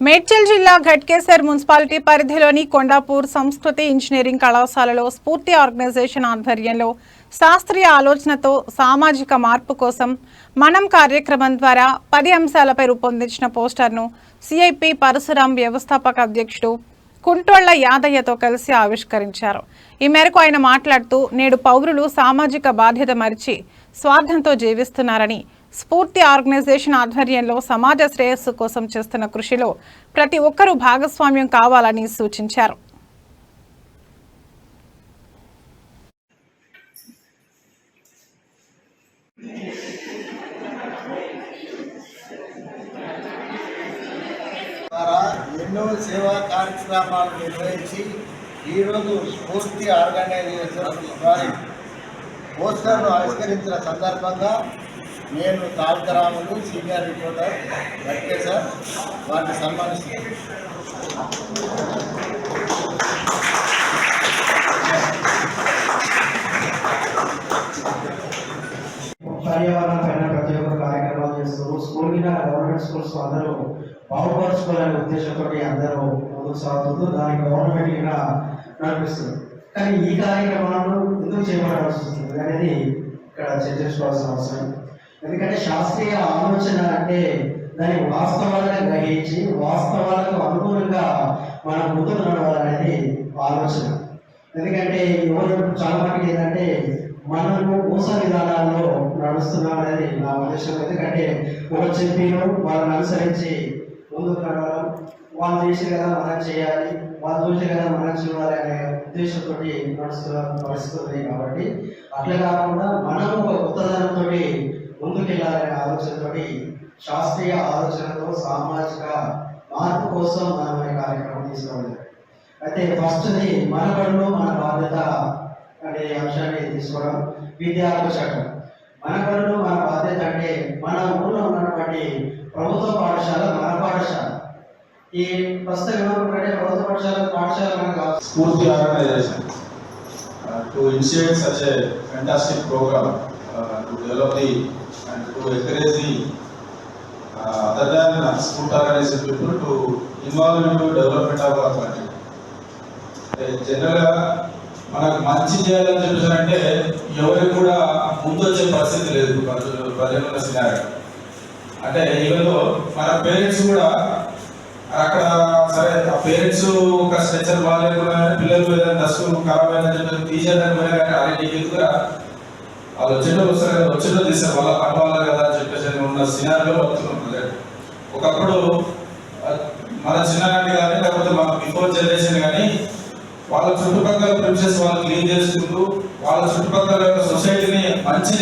మేడ్చల్ జిల్లా ఘట్కేసర్ మున్సిపాలిటీ పరిధిలోని కొండాపూర్ సంస్కృతి ఇంజనీరింగ్ కళాశాలలో స్ఫూర్తి ఆర్గనైజేషన్ ఆధ్వర్యంలో శాస్త్రీయ ఆలోచనతో సామాజిక మార్పు కోసం మనం కార్యక్రమం ద్వారా 10 అంశాలపై రూపొందించిన పోస్టర్ను సిఐపి పరశురాం వ్యవస్థాపక అధ్యక్షుడు కుంటోళ్ల యాదయ్యతో కలిసి ఆవిష్కరించారు. ఈ మేరకు ఆయన మాట్లాడుతూ నేడు పౌరులు సామాజిక బాధ్యత మరిచి స్వార్థంతో జీవిస్తున్నారని, స్ఫూర్తి ఆర్గనైజేషన్ ఆధ్వర్యంలో సమాజ శ్రేయస్సు కోసం చేస్తున్న కృషిలో ప్రతి ఒక్కరూ భాగస్వామ్యం కావాలని సూచించారు. ఎన్నో సేవా కార్యక్రమాలు నిర్వహించి ఈరోజు స్ఫూర్తి ఆర్గనైజేషన్ వారి పోస్టర్ను ఆవిష్కరించిన సందర్భంగా నేను తారకరాములు సీనియర్ రిపోర్టర్ ఘట్కేసర్ వారిని సన్మానిస్తున్నాను. పర్యావరణ పైన ప్రతి ఒక్క కార్యక్రమాలు చేస్తారు. స్కూల్ మీద గవర్నమెంట్ స్కూల్స్ అందరూ బాగుపరుచుకోవాలనే ఉద్దేశంతో అందరూ ముందుకు సాగుతూ దాని గవర్నమెంట్ గా నడిపిస్తుంది. కానీ ఈ కార్యక్రమాలను ఎందుకు చేపట్టాల్సి వస్తుంది అనేది ఇక్కడ చర్చించుకోవాల్సిన అవసరం. ఎందుకంటే శాస్త్రీయ ఆలోచన అంటే దాని వాస్తవాలను గ్రహించి వాస్తవాలకు అనుగుణంగా మనం ముందుకు నడవాలనేది ఆలోచన. ఎందుకంటే ఎవరు చాలా మటుకు ఏంటంటే మనము మోస విధానాల్లో నడుస్తున్నాం అనేది నా ఉద్దేశం. ఎందుకంటే ఒక చెప్పిను వాళ్ళని అనుసరించి ముందుకు నడవడం, వాళ్ళు చేసే కదా మనం చేయాలి, వాళ్ళు చూసే కదా మనం చూడాలి అనే ఉద్దేశంతో నడుస్తున్న పరిస్థితి. కాబట్టి అట్లా కాకుండా మనం ఒక కొత్తదనంతో ముందుకెళ్ళాలనే ఆలోచనతో శాస్త్రీయ ఆలోచనతో సామాజిక మార్పు కోసం మనం ఈ కార్యక్రమం తీసుకోవాలి. అయితే ఫస్ట్ది మన పనులు మన బాధ్యత అనే అంశాన్ని తీసుకోవడం. విద్యార్థి చట్టం మన పనులు మన బాధ్యత అంటే మన ఊళ్ళో ఉన్నటువంటి ప్రభుత్వ పాఠశాల మన పాఠశాల. ఈ ప్రస్తుతం ఏమంటే ప్రభుత్వ పాఠశాల మనకు స్ఫూర్తి organisation to initiate such a fantastic program to develop the and to encourage the other than sport organization people to involve into development of our country. జనరల్గా మనకు మంచి చేయాలని చెప్పారంటే ఎవరికి కూడా ముందు వచ్చే పరిస్థితి లేదు ప్రజల సినారీ. అంటే ఈవెన్ మన పేరెంట్స్ కూడా అక్కడ సరే ఆ పేరెంట్స్ ఒక స్ట్రెచర్ బాగాలేకుండా పిల్లలు ఏదైనా డస్ట్ ఖరాబ్ అయినా చెప్పి తీసేదని పోయినా కానీ అదే నీకు ఎందుకురా వాళ్ళు వచ్చేటప్పుడు వస్తారు కదా, వచ్చేటప్పుడు తీస్తారు వాళ్ళ పట్టవాలి కదా అని చెప్పేసి ఉన్న సినారీలో వస్తుంది. ఒకప్పుడు మన చిన్ననాటి కానీ లేకపోతే మన బిఫోర్ జనరేషన్ కానీ వాళ్ళ చుట్టుపక్కల ప్రిన్సెస్ వాళ్ళు క్లీన్ చేసుకుంటూ వాళ్ళ చుట్టుపక్కల సొసైటీని మంచి